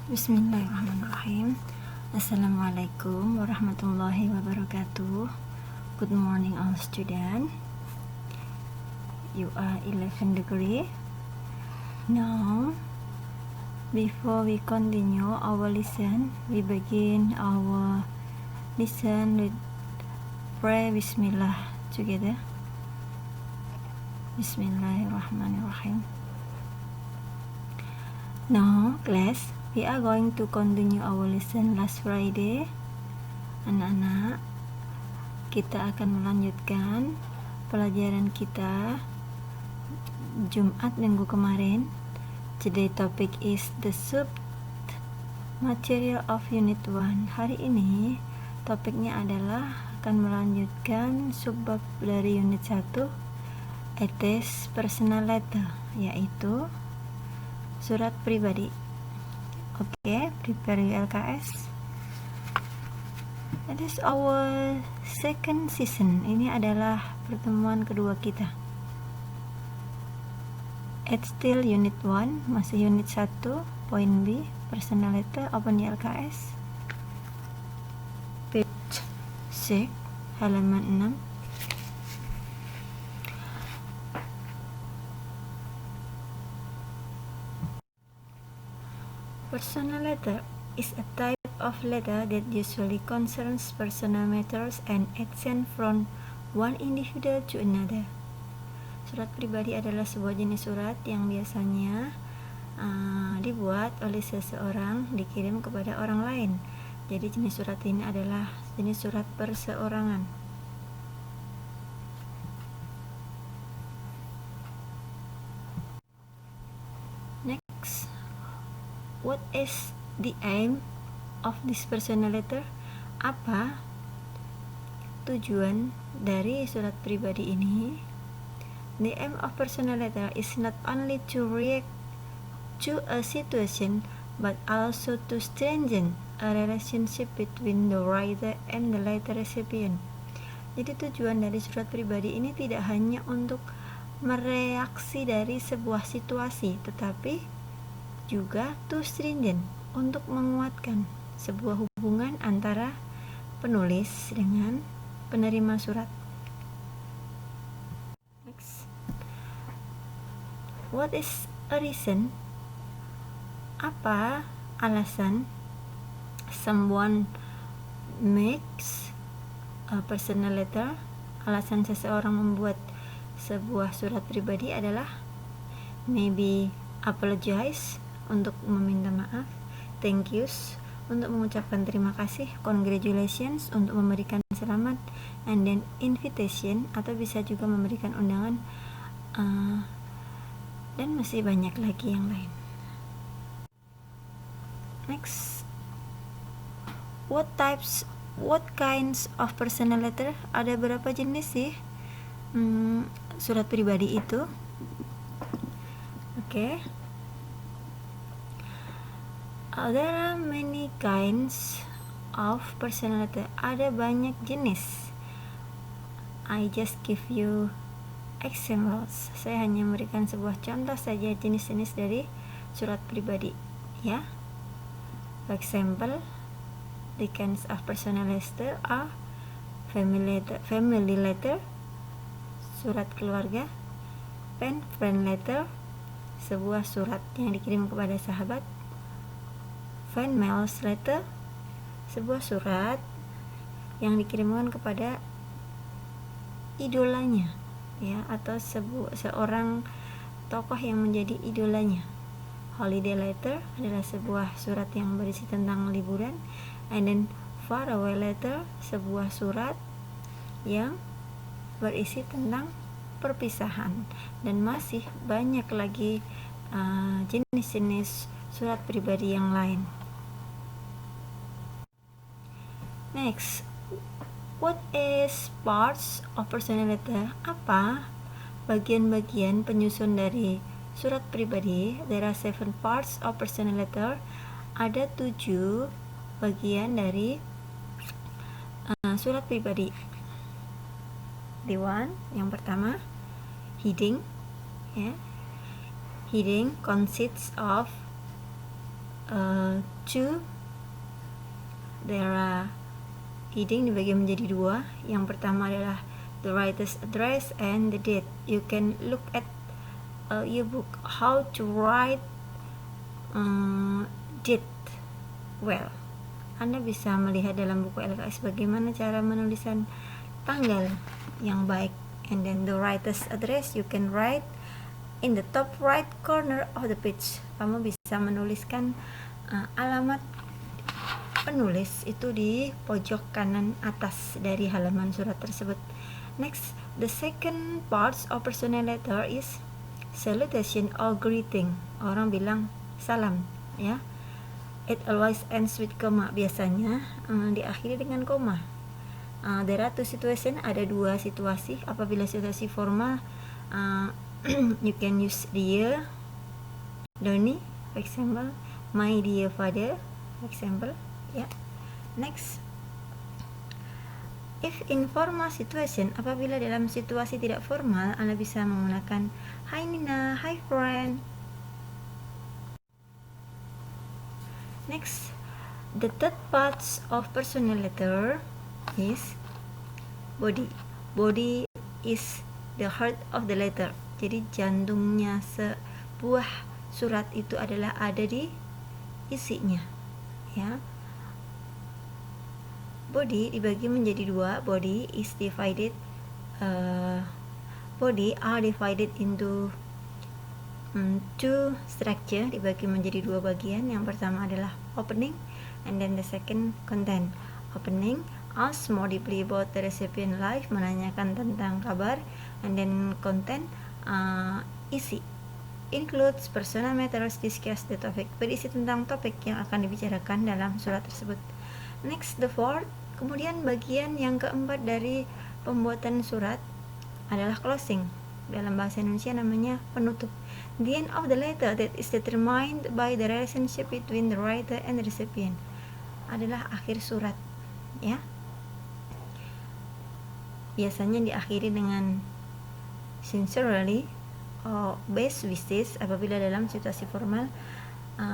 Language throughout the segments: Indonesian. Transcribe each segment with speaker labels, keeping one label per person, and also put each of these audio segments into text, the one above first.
Speaker 1: Bismillahirrahmanirrahim. Assalamualaikum warahmatullahi wabarakatuh. Good morning all students. You are 11 degree. Now, before we continue our lesson, we begin our lesson with pray Bismillah together. Bismillahirrahmanirrahim. Now, class, we are going to continue our lesson last Friday. Anak-anak, kita akan melanjutkan pelajaran kita Jumat minggu kemarin. Today topic is the sub material of unit 1. Hari ini topiknya adalah akan melanjutkan subbab dari unit 1, it is personal letter, yaitu surat pribadi. Oke, prepare your LKS. It is our second season. Ini adalah pertemuan kedua kita. It's still unit 1, masih unit 1, point B, personal letter. Open your LKS. Page 6, halaman 6. Personal letter is a type of letter that usually concerns personal matters and action from one individual to another. Surat pribadi adalah sebuah jenis surat yang biasanya dibuat oleh seseorang dikirim kepada orang lain. Jadi jenis surat ini adalah jenis surat perseorangan. Next, what is the aim of this personal letter? Apa tujuan dari surat pribadi ini? The aim of personal letter is not only to react to a situation, but also to strengthen a relationship between the writer and the letter recipient. Jadi tujuan dari surat pribadi ini tidak hanya untuk mereaksi dari sebuah situasi, tetapi juga to strengthen, untuk menguatkan sebuah hubungan antara penulis dengan penerima surat. Next, what is a reason? Apa alasan someone makes a personal letter? Alasan seseorang membuat sebuah surat pribadi adalah maybe apologize, untuk meminta maaf, thank yous, untuk mengucapkan terima kasih, congratulations, untuk memberikan selamat, and then invitation, atau bisa juga memberikan undangan, dan masih banyak lagi yang lain. Next, what kinds of personal letter? Ada berapa jenis sih surat pribadi itu? Oke. There are many kinds of personal letter. Ada banyak jenis. I just give you examples. Saya hanya memberikan sebuah contoh saja jenis-jenis dari surat pribadi, ya. For example, the kinds of personal letter are family letter, surat keluarga, pen friend letter, sebuah surat yang dikirim kepada sahabat, fan mail letter, sebuah surat yang dikirimkan kepada idolanya, ya, atau seorang tokoh yang menjadi idolanya. Holiday letter adalah sebuah surat yang berisi tentang liburan, and then far away letter, sebuah surat yang berisi tentang perpisahan, dan masih banyak lagi jenis-jenis surat pribadi yang lain. Next, what is parts of personal letter? Apa bagian-bagian penyusun dari surat pribadi? There are 7 parts of personal letter. Ada 7 bagian dari surat pribadi. The one, yang pertama, heading, ya. Heading consists of two. There are heading dibagi menjadi dua. Yang pertama adalah the writer's address and the date. You can look at your book how to write date well. Anda bisa melihat dalam buku LKS bagaimana cara menulisan tanggal yang baik. And then the writer's address, you can write in the top right corner of the page. Kamu bisa menuliskan alamat penulis itu di pojok kanan atas dari halaman surat tersebut. Next, the second parts of personal letter is salutation or greeting. Orang bilang salam, ya. It always ends with comma. Biasanya diakhiri dengan koma. There are two situations. Ada dua situasi. Apabila situasi formal, you can use dear Donny, for example, my dear father, for example. Yeah. Next, if informal situation, apabila dalam situasi tidak formal, Anda bisa menggunakan hi Nina, hi friend. Next, the third parts of personal letter is body. Body is the heart of the letter. Jadi jantungnya sebuah surat itu adalah ada di isinya, ya. Body dibagi menjadi dua. Body are divided into two structure, dibagi menjadi dua bagian. Yang pertama adalah opening and then the second content. Opening, ask more deeply about the recipient life, menanyakan tentang kabar, and then content, isi, includes personal matters, discuss the topic, berisi tentang topik yang akan dibicarakan dalam surat tersebut. Next, the fourth, kemudian bagian yang keempat dari pembuatan surat adalah closing. Dalam bahasa Indonesia namanya penutup. The end of the letter that is determined by the relationship between the writer and the recipient adalah akhir surat, ya. Biasanya diakhiri dengan sincerely or best wishes apabila dalam situasi formal,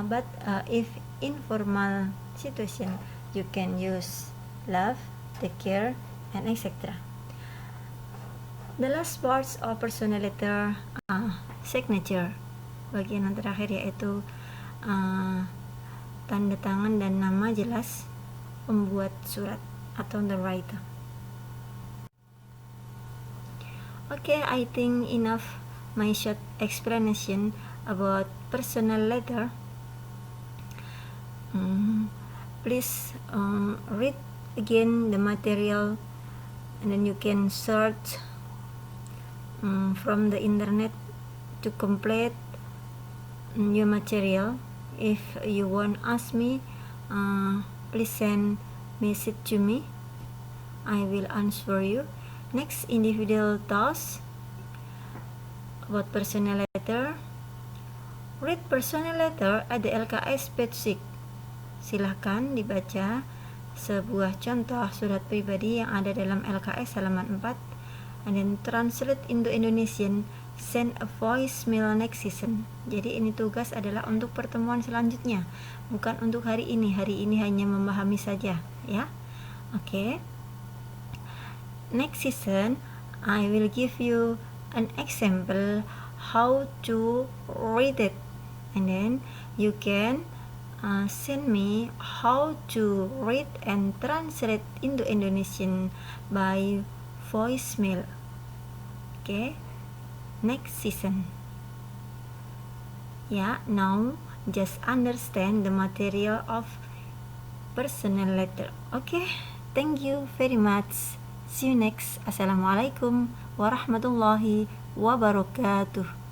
Speaker 1: but if informal situation, you can use love, take care, and etc. The last parts of personal letter, signature, bagian yang terakhir yaitu tanda tangan dan nama jelas pembuat surat atau the writer. Okay, I think enough my short explanation about personal letter. Please read again the material, and then you can search from the internet to complete your material. If you want ask me, please send message to me. I will answer you. Next, individual task about personal letter. Read personal letter at the LKS page 6. Silahkan dibaca sebuah contoh surat pribadi yang ada dalam LKS halaman 4, and then translate into Indonesian, send a voicemail next season. Jadi ini tugas adalah untuk pertemuan selanjutnya, bukan untuk hari ini. Hari ini hanya memahami saja, ya. Okay. Next season, I will give you an example how to read it, and then you can send me how to read and translate into Indonesian by voicemail. Okay, next season. Yeah, now just understand the material of personal letter. Okay, thank you very much. See you next. Assalamualaikum warahmatullahi wabarakatuh.